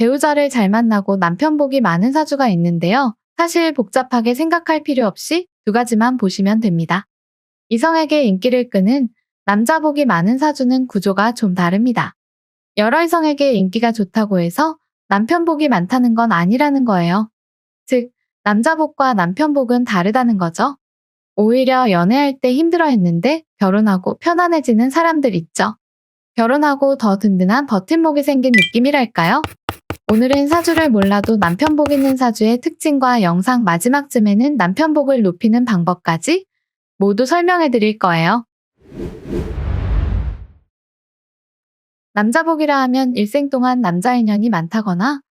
배우자를 잘 만나고 남편 복이 많은 사주가 있는데요. 사실 복잡하게 생각할 필요 없이 두 가지만 보시면 됩니다. 이성에게 인기를 끄는 남자 복이 많은 사주는 구조가 좀 다릅니다. 여러 이성에게 인기가 좋다고 해서 남편 복이 많다는 건 아니라는 거예요. 즉, 남자 복과 남편 복은 다르다는 거죠. 오히려 연애할 때 힘들어 했는데 결혼하고 편안해지는 사람들 있죠. 결혼하고 더 든든한 버팀목이 생긴 느낌이랄까요? 오늘은 사주를 몰라도 남편 복 있는 사주의 특징과 영상 마지막쯤에는 남편 복을 높이는 방법까지 모두 설명해 드릴 거예요. 남자 복이라 하면 일생 동안 남자 인연이 많다거나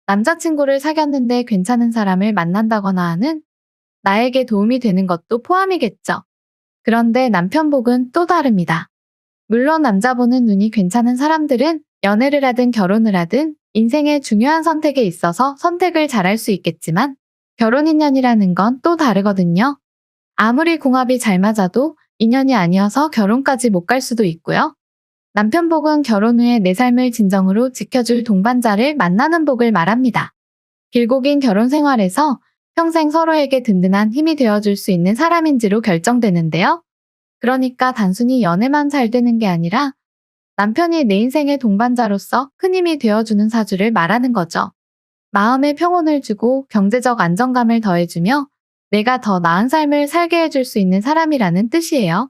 남자친구를 사귀었는데 괜찮은 사람을 만난다거나 하는 나에게 도움이 되는 것도 포함이겠죠. 그런데 남편 복은 또 다릅니다. 물론 남자 보는 눈이 괜찮은 사람들은 연애를 하든 결혼을 하든 인생의 중요한 선택에 있어서 선택을 잘할 수 있겠지만 결혼 인연이라는 건 또 다르거든요. 아무리 궁합이 잘 맞아도 인연이 아니어서 결혼까지 못 갈 수도 있고요. 남편 복은 결혼 후에 내 삶을 진정으로 지켜줄 동반자를 만나는 복을 말합니다. 길고 긴 결혼 생활에서 평생 서로에게 든든한 힘이 되어줄 수 있는 사람인지로 결정되는데요. 그러니까 단순히 연애만 잘 되는 게 아니라 남편이 내 인생의 동반자로서 큰 힘이 되어주는 사주를 말하는 거죠. 마음의 평온을 주고 경제적 안정감을 더해주며 내가 더 나은 삶을 살게 해줄 수 있는 사람이라는 뜻이에요.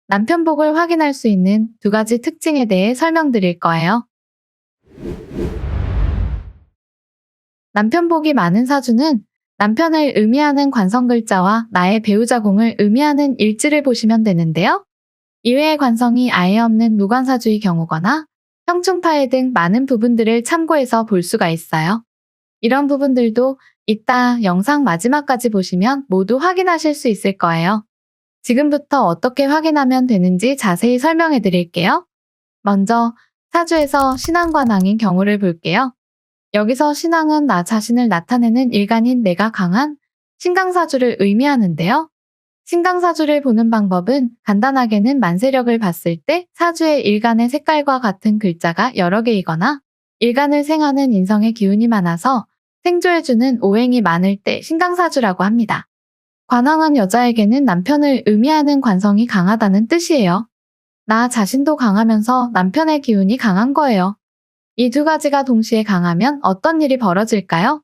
남편 복을 확인할 수 있는 두 가지 특징에 대해 설명드릴 거예요. 남편 복이 많은 사주는 남편을 의미하는 관성 글자와 나의 배우자 공을 의미하는 일지를 보시면 되는데요. 이외의 관성이 아예 없는 무관사주의 경우거나 형충파해 등 많은 부분들을 참고해서 볼 수가 있어요. 이런 부분들도 이따 영상 마지막까지 보시면 모두 확인하실 수 있을 거예요. 지금부터 어떻게 확인하면 되는지 자세히 설명해 드릴게요. 먼저 사주에서 신앙관왕인 경우를 볼게요. 여기서 신앙은 나 자신을 나타내는 일간인 내가 강한 신강사주를 의미하는데요. 신강사주를 보는 방법은 간단하게는 만세력을 봤을 때 사주의 일간의 색깔과 같은 글자가 여러 개이거나 일간을 생하는 인성의 기운이 많아서 생조해주는 오행이 많을 때 신강사주라고 합니다. 관왕은 여자에게는 남편을 의미하는 관성이 강하다는 뜻이에요. 나 자신도 강하면서 남편의 기운이 강한 거예요. 이 두 가지가 동시에 강하면 어떤 일이 벌어질까요?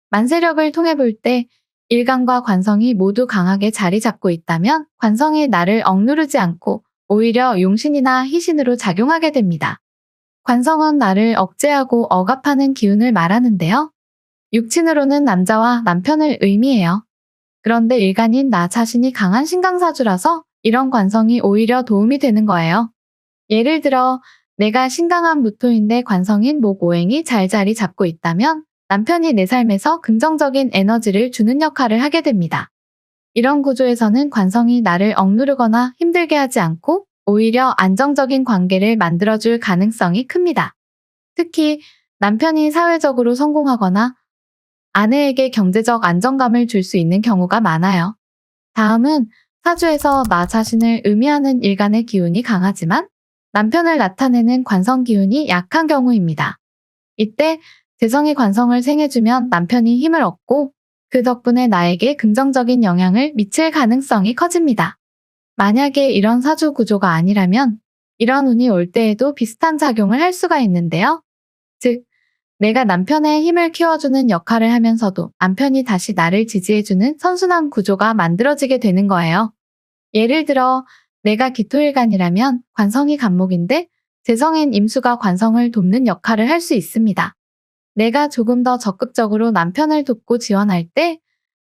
만세력을 통해 볼 때 일간과 관성이 모두 강하게 자리 잡고 있다면 관성이 나를 억누르지 않고 오히려 용신이나 희신으로 작용하게 됩니다. 관성은 나를 억제하고 억압하는 기운을 말하는데요. 육친으로는 남자와 남편을 의미해요. 그런데 일간인 나 자신이 강한 신강사주라서 이런 관성이 오히려 도움이 되는 거예요. 예를 들어 내가 신강한 무토인데 관성인 목오행이 잘 자리 잡고 있다면 남편이 내 삶에서 긍정적인 에너지를 주는 역할을 하게 됩니다. 이런 구조에서는 관성이 나를 억누르거나 힘들게 하지 않고 오히려 안정적인 관계를 만들어줄 가능성이 큽니다. 특히 남편이 사회적으로 성공하거나 아내에게 경제적 안정감을 줄 수 있는 경우가 많아요. 다음은 사주에서 나 자신을 의미하는 일간의 기운이 강하지만 남편을 나타내는 관성 기운이 약한 경우입니다. 이때 재성이 관성을 생해주면 남편이 힘을 얻고 그 덕분에 나에게 긍정적인 영향을 미칠 가능성이 커집니다. 만약에 이런 사주 구조가 아니라면 이런 운이 올 때에도 비슷한 작용을 할 수가 있는데요. 즉, 내가 남편의 힘을 키워주는 역할을 하면서도 남편이 다시 나를 지지해주는 선순환 구조가 만들어지게 되는 거예요. 예를 들어 내가 기토일간이라면 관성이 간목인데 재성인 임수가 관성을 돕는 역할을 할 수 있습니다. 내가 조금 더 적극적으로 남편을 돕고 지원할 때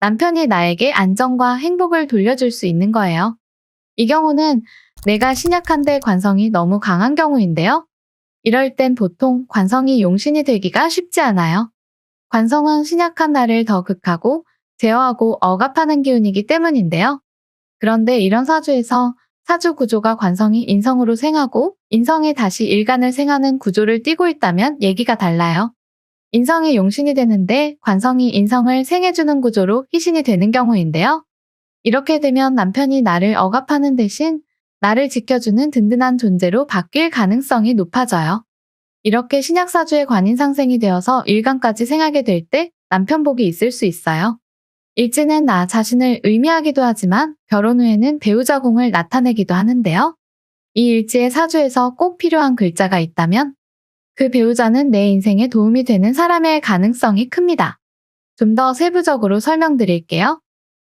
남편이 나에게 안정과 행복을 돌려줄 수 있는 거예요. 이 경우는 내가 신약한데 관성이 너무 강한 경우인데요. 이럴 땐 보통 관성이 용신이 되기가 쉽지 않아요. 관성은 신약한 나를 더 극하고 제어하고 억압하는 기운이기 때문인데요. 그런데 이런 사주에서 사주 구조가 관성이 인성으로 생하고 인성이 다시 일간을 생하는 구조를 띠고 있다면 얘기가 달라요. 인성이 용신이 되는데 관성이 인성을 생해주는 구조로 희신이 되는 경우인데요. 이렇게 되면 남편이 나를 억압하는 대신 나를 지켜주는 든든한 존재로 바뀔 가능성이 높아져요. 이렇게 신약사주의 관인상생이 되어서 일간까지 생하게 될 때 남편복이 있을 수 있어요. 일지는 나 자신을 의미하기도 하지만 결혼 후에는 배우자공을 나타내기도 하는데요. 이 일지의 사주에서 꼭 필요한 글자가 있다면 그 배우자는 내 인생에 도움이 되는 사람일 가능성이 큽니다. 좀 더 세부적으로 설명드릴게요.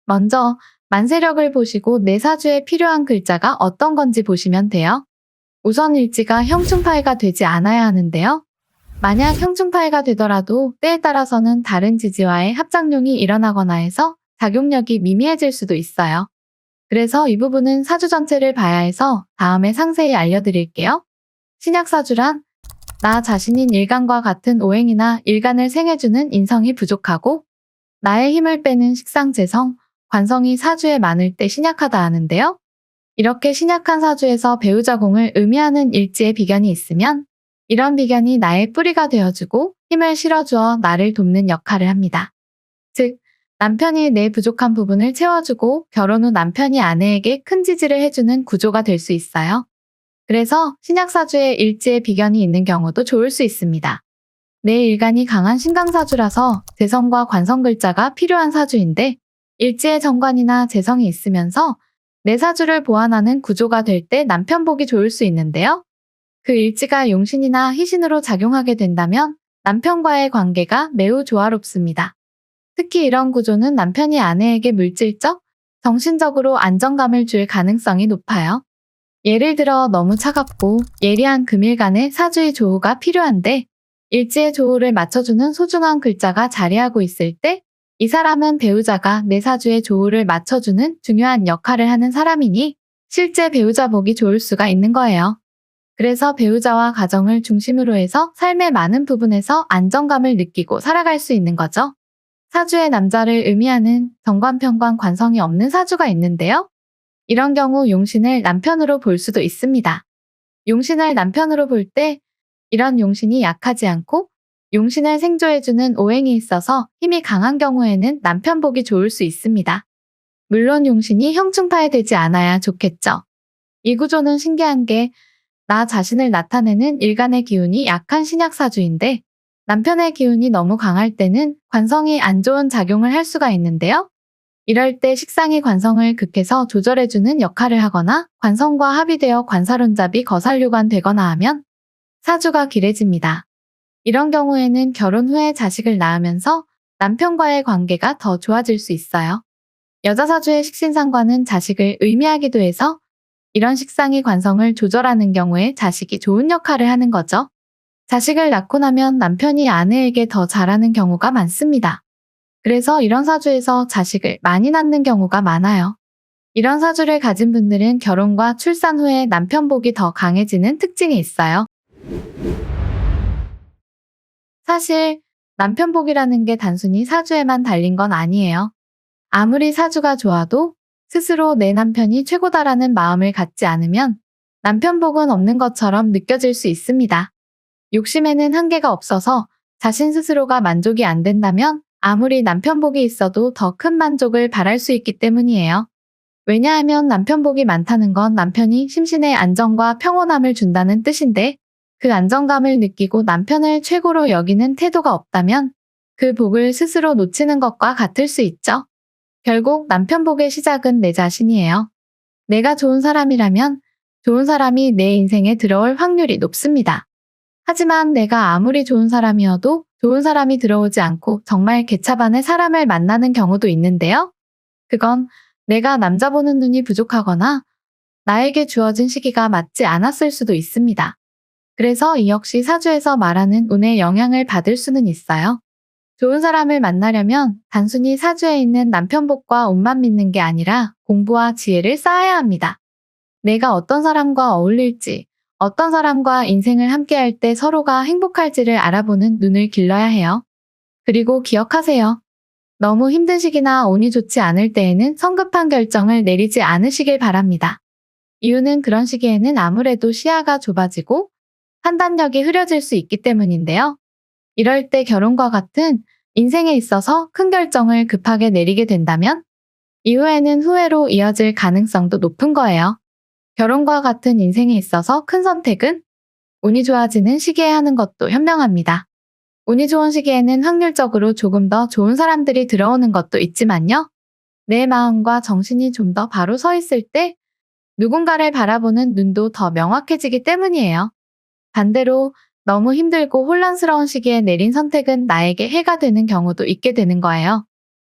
먼저 만세력을 보시고 내 사주에 필요한 글자가 어떤 건지 보시면 돼요. 우선 일지가 형충파이가 되지 않아야 하는데요. 만약 형충파이가 되더라도 때에 따라서는 다른 지지와의 합작용이 일어나거나 해서 작용력이 미미해질 수도 있어요. 그래서 이 부분은 사주 전체를 봐야 해서 다음에 상세히 알려드릴게요. 신약사주란 나 자신인 일간과 같은 오행이나 일간을 생해주는 인성이 부족하고 나의 힘을 빼는 식상재성, 관성이 사주에 많을 때 신약하다 하는데요. 이렇게 신약한 사주에서 배우자공을 의미하는 일지의 비견이 있으면 이런 비견이 나의 뿌리가 되어주고 힘을 실어주어 나를 돕는 역할을 합니다. 즉, 남편이 내 부족한 부분을 채워주고 결혼 후 남편이 아내에게 큰 지지를 해주는 구조가 될 수 있어요. 그래서 신약사주에 일지의 비견이 있는 경우도 좋을 수 있습니다. 내 일간이 강한 신강사주라서 재성과 관성 글자가 필요한 사주인데 일지의 정관이나 재성이 있으면서 내 사주를 보완하는 구조가 될 때 남편 보기 좋을 수 있는데요. 그 일지가 용신이나 희신으로 작용하게 된다면 남편과의 관계가 매우 조화롭습니다. 특히 이런 구조는 남편이 아내에게 물질적, 정신적으로 안정감을 줄 가능성이 높아요. 예를 들어 너무 차갑고 예리한 금일간의 사주의 조우가 필요한데 일지의 조우를 맞춰주는 소중한 글자가 자리하고 있을 때 이 사람은 배우자가 내 사주의 조우를 맞춰주는 중요한 역할을 하는 사람이니 실제 배우자 복이 좋을 수가 있는 거예요. 그래서 배우자와 가정을 중심으로 해서 삶의 많은 부분에서 안정감을 느끼고 살아갈 수 있는 거죠. 사주의 남자를 의미하는 정관편관 관성이 없는 사주가 있는데요. 이런 경우 용신을 남편으로 볼 수도 있습니다. 용신을 남편으로 볼 때 이런 용신이 약하지 않고 용신을 생조해주는 오행이 있어서 힘이 강한 경우에는 남편 복이 좋을 수 있습니다. 물론 용신이 형충파에 되지 않아야 좋겠죠. 이 구조는 신기한 게 나 자신을 나타내는 일간의 기운이 약한 신약사주인데 남편의 기운이 너무 강할 때는 관성이 안 좋은 작용을 할 수가 있는데요. 이럴 때 식상이 관성을 극해서 조절해주는 역할을 하거나 관성과 합의되어 관사론잡이 거살류관 되거나 하면 사주가 길해집니다. 이런 경우에는 결혼 후에 자식을 낳으면서 남편과의 관계가 더 좋아질 수 있어요. 여자 사주의 식신상관은 자식을 의미하기도 해서 이런 식상이 관성을 조절하는 경우에 자식이 좋은 역할을 하는 거죠. 자식을 낳고 나면 남편이 아내에게 더 잘하는 경우가 많습니다. 그래서 이런 사주에서 자식을 많이 낳는 경우가 많아요. 이런 사주를 가진 분들은 결혼과 출산 후에 남편 복이 더 강해지는 특징이 있어요. 사실 남편 복이라는 게 단순히 사주에만 달린 건 아니에요. 아무리 사주가 좋아도 스스로 내 남편이 최고다라는 마음을 갖지 않으면 남편 복은 없는 것처럼 느껴질 수 있습니다. 욕심에는 한계가 없어서 자신 스스로가 만족이 안 된다면 아무리 남편 복이 있어도 더 큰 만족을 바랄 수 있기 때문이에요. 왜냐하면 남편 복이 많다는 건 남편이 심신의 안정과 평온함을 준다는 뜻인데 그 안정감을 느끼고 남편을 최고로 여기는 태도가 없다면 그 복을 스스로 놓치는 것과 같을 수 있죠. 결국 남편 복의 시작은 내 자신이에요. 내가 좋은 사람이라면 좋은 사람이 내 인생에 들어올 확률이 높습니다. 하지만 내가 아무리 좋은 사람이어도 좋은 사람이 들어오지 않고 정말 개차반의 사람을 만나는 경우도 있는데요. 그건 내가 남자 보는 눈이 부족하거나 나에게 주어진 시기가 맞지 않았을 수도 있습니다. 그래서 이 역시 사주에서 말하는 운의 영향을 받을 수는 있어요. 좋은 사람을 만나려면 단순히 사주에 있는 남편 복과 운만 믿는 게 아니라 공부와 지혜를 쌓아야 합니다. 내가 어떤 사람과 어울릴지, 어떤 사람과 인생을 함께할 때 서로가 행복할지를 알아보는 눈을 길러야 해요. 그리고 기억하세요. 너무 힘든 시기나 운이 좋지 않을 때에는 성급한 결정을 내리지 않으시길 바랍니다. 이유는 그런 시기에는 아무래도 시야가 좁아지고 판단력이 흐려질 수 있기 때문인데요. 이럴 때 결혼과 같은 인생에 있어서 큰 결정을 급하게 내리게 된다면 이후에는 후회로 이어질 가능성도 높은 거예요. 결혼과 같은 인생에 있어서 큰 선택은 운이 좋아지는 시기에 하는 것도 현명합니다. 운이 좋은 시기에는 확률적으로 조금 더 좋은 사람들이 들어오는 것도 있지만요. 내 마음과 정신이 좀 더 바로 서 있을 때 누군가를 바라보는 눈도 더 명확해지기 때문이에요. 반대로 너무 힘들고 혼란스러운 시기에 내린 선택은 나에게 해가 되는 경우도 있게 되는 거예요.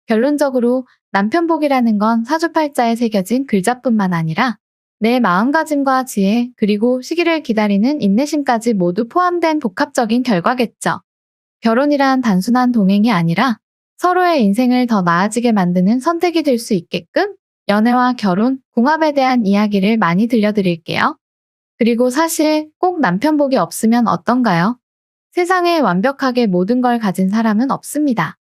결론적으로 남편복이라는 건 사주팔자에 새겨진 글자뿐만 아니라 내 마음가짐과 지혜, 그리고 시기를 기다리는 인내심까지 모두 포함된 복합적인 결과겠죠. 결혼이란 단순한 동행이 아니라 서로의 인생을 더 나아지게 만드는 선택이 될 수 있게끔 연애와 결혼, 궁합에 대한 이야기를 많이 들려드릴게요. 그리고 사실 꼭 남편복이 없으면 어떤가요? 세상에 완벽하게 모든 걸 가진 사람은 없습니다.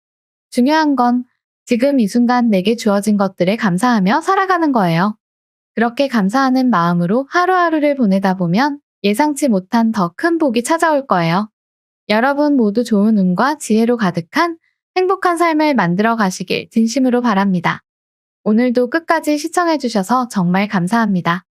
중요한 건 지금 이 순간 내게 주어진 것들에 감사하며 살아가는 거예요. 그렇게 감사하는 마음으로 하루하루를 보내다 보면 예상치 못한 더 큰 복이 찾아올 거예요. 여러분 모두 좋은 운과 지혜로 가득한 행복한 삶을 만들어 가시길 진심으로 바랍니다. 오늘도 끝까지 시청해주셔서 정말 감사합니다.